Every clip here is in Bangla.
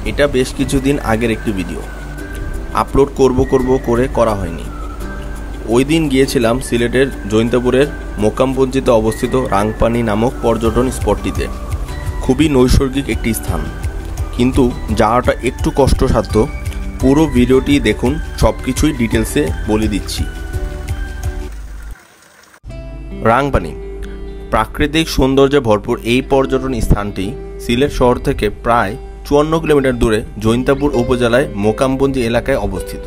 এটা বেশ কিছুদিন আগের একটি ভিডিও, আপলোড করব করে করা হয়নি। ওই দিন গিয়েছিলাম সিলেটের জৈন্তাপুরের মোকামপঞ্জিতে অবস্থিত রাংপানি নামক পর্যটন স্পটটিতে। খুবই নৈসর্গিক একটি স্থান, কিন্তু যাওয়াটা একটু কষ্টসাধ্য। পুরো ভিডিওটি দেখুন, সব কিছুই ডিটেলসে বলে দিচ্ছি। রাংপানি প্রাকৃতিক সৌন্দর্যে ভরপুর এই পর্যটন স্থানটি সিলেট শহর থেকে প্রায় 54 কিলোমিটার দূরে জৈন্তাপুর উপজেলায় মোকামপঞ্জি এলাকায় অবস্থিত।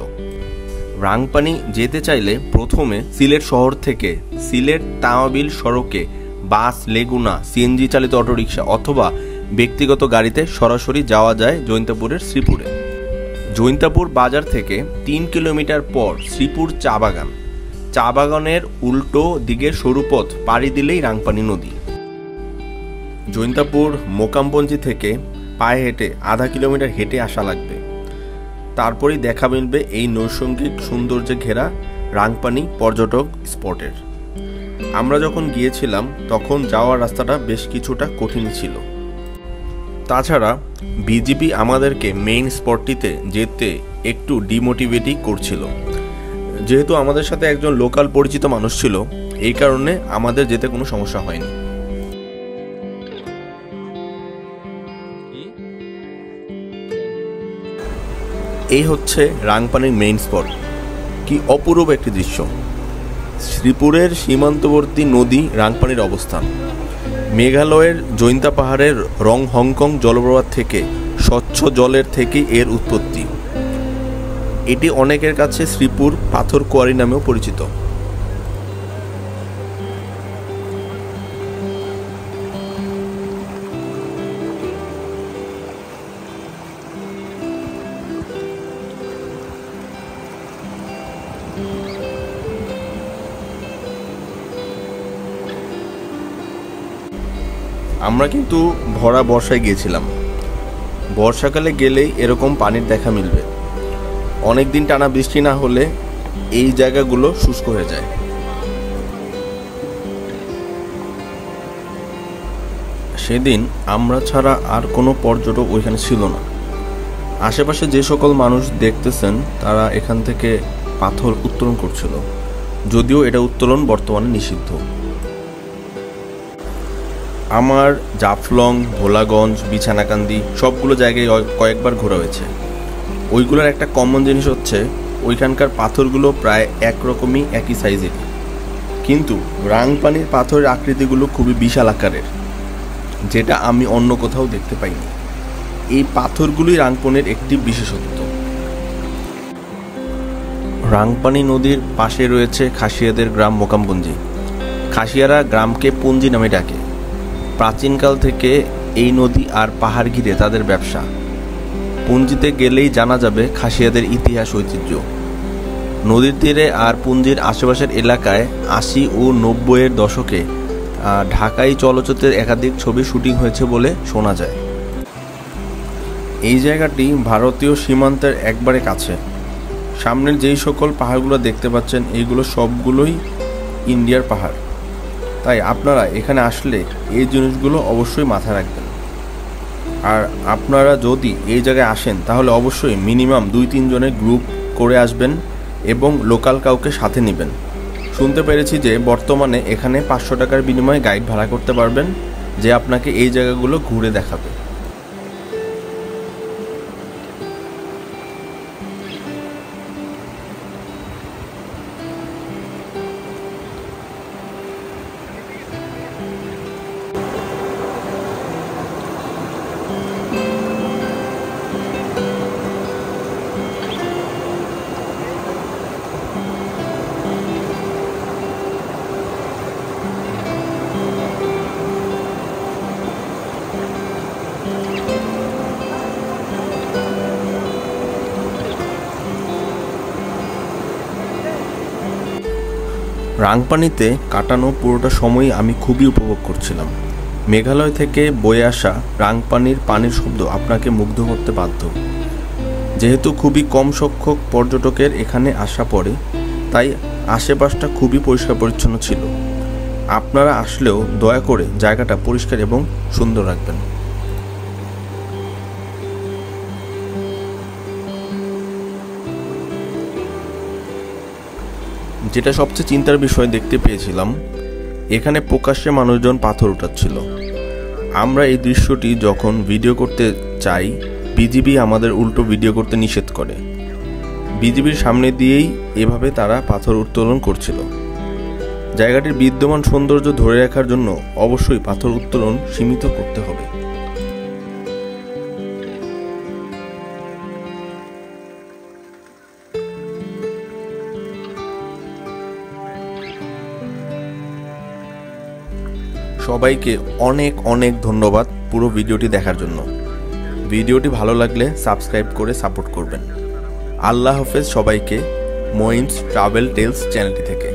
রাংপানি যেতে চাইলে প্রথমে সিলেট শহর থেকে সিলেট তামাবিল সড়কে বাস, লেগুনা, সিএনজি চালিত অটোরিকশা অথবা ব্যক্তিগত গাড়িতে সরাসরি যাওয়া যায় জৈন্তাপুরের শ্রীপুরে। জৈন্তাপুর বাজার থেকে 3 কিলোমিটার পর শ্রীপুর চা বাগান, চা বাগানের উল্টো দিকের সরু পথ পাড়ি দিলেই রাংপানি নদী। জৈন্তাপুর মোকামপঞ্জি থেকে পায়ে হেঁটে আধা কিলোমিটার হেঁটে আসা লাগবে, তারপরেই দেখা মিলবে এই নৈসর্গিক সৌন্দর্যে ঘেরা রাংপানি পর্যটক স্পটের। আমরা যখন গিয়েছিলাম তখন যাওয়ার রাস্তাটা বেশ কিছুটা কঠিন ছিল। তাছাড়া বিজিবি আমাদেরকে মেইন স্পটটিতে যেতে একটু ডিমোটিভেটই করছিল। যেহেতু আমাদের সাথে একজন লোকাল পরিচিত মানুষ ছিল, এই কারণে আমাদের যেতে কোনো সমস্যা হয়নি। এই হচ্ছে রাংপানির মেইন স্পট। কি অপূর্ব একটি দৃশ্য। শ্রীপুরের সীমান্তবর্তী নদী রাংপানির অবস্থান। মেঘালয়ের জৈন্তা পাহাড়ের রং হংকং জলপ্রপাত থেকে স্বচ্ছ জলের থেকেই এর উৎপত্তি। এটি অনেকের কাছে শ্রীপুর পাথর কোয়ারি নামেও পরিচিত। আমরা কিন্তু ভরা বর্ষায় গিয়েছিলাম। বর্ষাকালে গেলেই এরকম পানির দেখা মিলবে। অনেক দিন টানা বৃষ্টি না হলে এই জায়গাগুলো শুষ্ক হয়ে যায়। সেদিন আমরা ছাড়া আর কোনো পর্যটক ওইখানে ছিল না। আশেপাশে যে সকল মানুষ দেখতেছেন তারা এখান থেকে পাথর উত্তোলন করছিল, যদিও এটা উত্তোলন বর্তমানে নিষিদ্ধ। আমার জাফলং, ভোলাগঞ্জ, বিছানাকান্দি সবগুলো জায়গায় কয়েকবার ঘোরা হয়েছে। ওইগুলোর একটা কমন জিনিস হচ্ছে ওইখানকার পাথরগুলো প্রায় একরকমই, একই সাইজের, কিন্তু রাংপানির পাথরের আকৃতিগুলো খুবই বিশাল আকারের, যেটা আমি অন্য কোথাও দেখতে পাইনি। এই পাথরগুলোই রাংপানির একটি বিশেষত্ব। রাংপানি নদীর পাশে রয়েছে খাসিয়াদের গ্রাম মোকামপঞ্জি। খাসিয়ারা গ্রামকে পঞ্জি নামে ডাকে। প্রাচীনকাল থেকে এই নদী আর পাহাড় ঘিরে তাদের ব্যবসা। পুঞ্জিতে গেলেই জানা যাবে খাসিয়াদের ইতিহাস, ঐতিহ্য। নদীর তীরে আর পুঞ্জির আশেপাশের এলাকায় 80 ও 90-এর দশকে ঢাকাই চলচ্চিত্রের একাধিক ছবি শুটিং হয়েছে বলে শোনা যায়। এই জায়গাটি ভারতীয় সীমান্তের একবারে কাছে। সামনের যেই সকল পাহাড়গুলো দেখতে পাচ্ছেন এইগুলো সবগুলোই ইন্ডিয়ার পাহাড়। তাই আপনারা এখানে আসলে এই জিনিসগুলো অবশ্যই মাথায় রাখবেন। আর আপনারা যদি এই জায়গায় আসেন তাহলে অবশ্যই মিনিমাম 2-3 জনের গ্রুপ করে আসবেন এবং লোকাল কাউকে সাথে নেবেন। শুনতে পেরেছি যে বর্তমানে এখানে 500 টাকার বিনিময়ে গাইড ভাড়া করতে পারবেন, যে আপনাকে এই জায়গাগুলো ঘুরে দেখাবে। রাংপানিতে কাটানো পুরোটা সময়ই আমি খুবই উপভোগ করছিলাম। মেঘালয় থেকে বয়ে আসা রাংপানির পানির শব্দ আপনাকে মুগ্ধ করতে বাধ্য। যেহেতু খুবই কম সংখ্যক পর্যটকের এখানে আসা পড়ে, তাই আশেপাশটা খুবই পরিষ্কার পরিচ্ছন্ন ছিল। আপনারা আসলেও দয়া করে জায়গাটা পরিষ্কার এবং সুন্দর রাখবেন। যেটা সবচেয়ে চিন্তার বিষয় দেখতে পেয়েছিলাম, এখানে প্রকাশ্যে মানুষজন পাথর উঠাচ্ছিল। আমরা এই দৃশ্যটি যখন ভিডিও করতে চাই, বিজিবি আমাদের উল্টো ভিডিও করতে নিষেধ করে। বিজিবির সামনে দিয়েই এভাবে তারা পাথর উত্তোলন করছিল। জায়গাটির বিদ্যমান সৌন্দর্য ধরে রাখার জন্য অবশ্যই পাথর উত্তোলন সীমিত করতে হবে। সবাইকে অনেক অনেক ধন্যবাদ পুরো ভিডিওটি দেখার জন্য। ভিডিওটি ভালো লাগলে সাবস্ক্রাইব করে সাপোর্ট করবেন। আল্লাহ হাফেজ সবাইকে মঈনস ট্রাভেল টেলস চ্যানেলটি থেকে।